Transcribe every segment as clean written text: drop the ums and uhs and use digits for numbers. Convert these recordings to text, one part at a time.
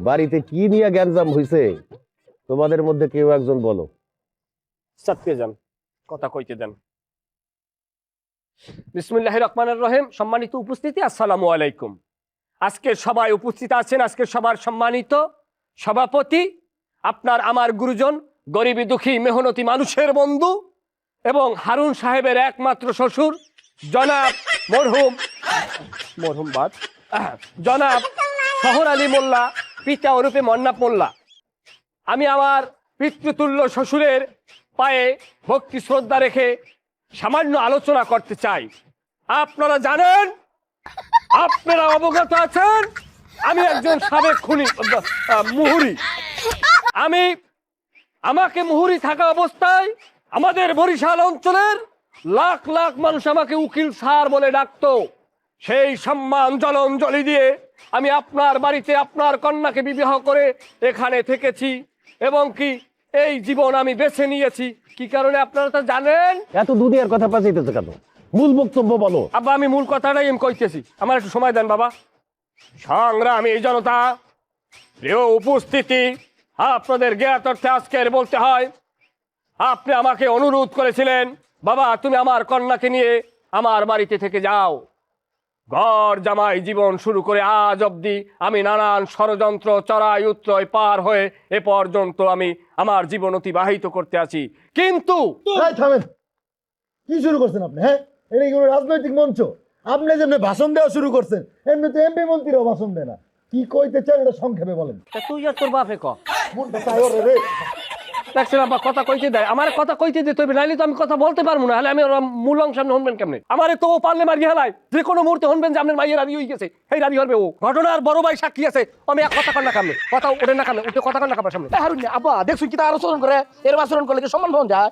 বাড়িতে কি নিয়ে গ্যাঞ্জাম হইছে তোমাদের মধ্যে কেউ একজন বলো। চাপকে যান, কথা কইতে দেন। বিসমিল্লাহির রহমানির রহিম। সম্মানিত উপস্থিতি, আসসালামু আলাইকুম। আজকে সবাই উপস্থিত আছেন, আজকে সবার সম্মানিত সভাপতি, আপনার আমার গুরুজন, গরিবী দুঃখী মেহনতি মানুষের বন্ধু এবং হারুন সাহেবের একমাত্র শ্বশুর জনাব মরহুম জনাব শহর আলী মোল্লা, পিতা ওরূপে মন্নাপ মোল্লা। আমি আমার পিতৃতুল্য শ্বশুরের পায়ে ভক্তি শ্রদ্ধা রেখে সামান্য আলোচনা করতে চাই। আপনারা জানেন, আপনারা অবগত আছেন, আমি একজন সাবেক খুনি মুহুরি। আমাকে মুহুরি থাকা অবস্থায় আমাদের বরিশাল অঞ্চলের লাখ লাখ মানুষ আমাকে উকিল স্যার বলে ডাকতো। সেই সম্মান জলাঞ্জলি দিয়ে আমি আপনার বাড়িতে আপনার কন্যাকে বিবাহ করে এখানে থেকেছি এবং কি এই জীবন আমি বেছে নিয়েছি। কি কারণে আপনারা তা জানেন? এত দুনিয়ার কথা পাচাইতেছে কেন? মূল বক্তব্য বলো। আব্বা, আমি মূল কথাটাই আমি কইতেছি, আমার একটু সময় দেন বাবা। সংগ্রামী জনতা, প্রিয় উপস্থিতি, আপনাদের জ্ঞাতার্থে আজকের বলতে হয়, আপনি আমাকে অনুরোধ করেছিলেন, বাবা তুমি আমার কন্যাকে নিয়ে আমার বাড়িতে থেকে যাও। ঘর জামাই জীবন শুরু করে আজ অবধি আমি নানান ষড়যন্ত্র চড়াই উত্তরয় পার হয়ে এ পর্যন্ত আমি আমার জীবন অতিবাহিত করতে আছি। কিন্তু থামেন, কি শুরু করছেন আপনি? হ্যাঁ, এটা কি কোনো রাজনৈতিক মঞ্চ? আপনি যেমনি ভাষণ দেওয়া শুরু করছেন, এমনি তো এমপি মন্ত্রীরাও ভাষণ দেয় না। কি কইতে চান এটা সংক্ষেপে বলেন। তুই আর তোর বাপে ক মনটা চাই ওরে রে। দেখছেন আব্বা, কথা কইতে দেয়, আমার কথা কইতে দিতে হবে, নাইলে তো আমি কথা বলতে পারবো না। হলে আমি ওর মূল অংশ সামনে শুনবেন কেমনে? আমার তো পারলে মারি হেলাই, যে কোনো মুহূর্তে শুনবেন যে আপনার মাইয়ের রাজি হয়ে গেছে, এই রাজি হবে ও। ঘটনার বড় ভাই সাক্ষী আছে, আমি এক কথা কর না কামনে, কথা ওঠে না কামনে, উঠে কথা কর না কামার সামনে। হারুন আব্বা দেখছুন কি তা আলোচনা করে, এর আচরণ করলে কি সম্মান পাওয়া যায়?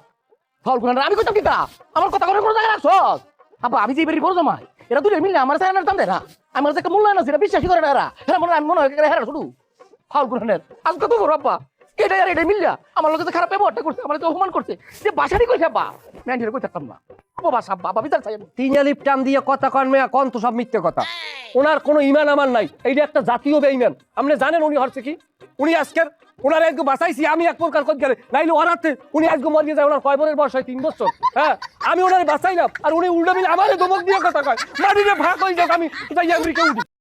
ফল গুণ আমি কইতাম কি তা আমার কথা কোনো জায়গায় রাখছস? আব্বা আমি যে বাড়ি বড় জামাই, এরা দুলে মিললে আমার সাথে দাম দেয় না। আমার যে একটা মূল্যায়ন আছে, এটা বিশ্বাসই করে না এরা। এরা মনে হয় আমি মনে হয় হেরা শুধু ফল গুণের আজ কত বড় আব্বা, এটা আর এটা মিললা আমার লোকের খারাপ ব্যবহারটা করছে, আমার অপমান করছে, যে বাসারই কইছে আব্বা ম্যান্ডেল কই থাকতাম না। বাসা বাবা বিচার চাই। তিনালিপ টান দিয়ে কথা কন মেয়া, কন তো সব মিথ্যে কথা। ওনার কোনো ইমান আমার নাই, এইটা একটা জাতীয় বেঈমান। আপনি জানেন উনি হচ্ছে কি? উনি আজকের ওনার একটু বাঁচাইছি আমি এক প্রকার কই গেলে, নাইলে ওনাতে উনি আজকে মরিয়ে যায়। ওনার কয় বছর বয়স হয়? 3 বছর। হ্যাঁ, আমি ওনার বাঁচাইলাম আর উনি উল্টা মিলে আমারে ধমক দিয়ে কথা কয়, মাটিতে ভাগ হয়ে যাক, আমি যাই আমেরিকা উঠি।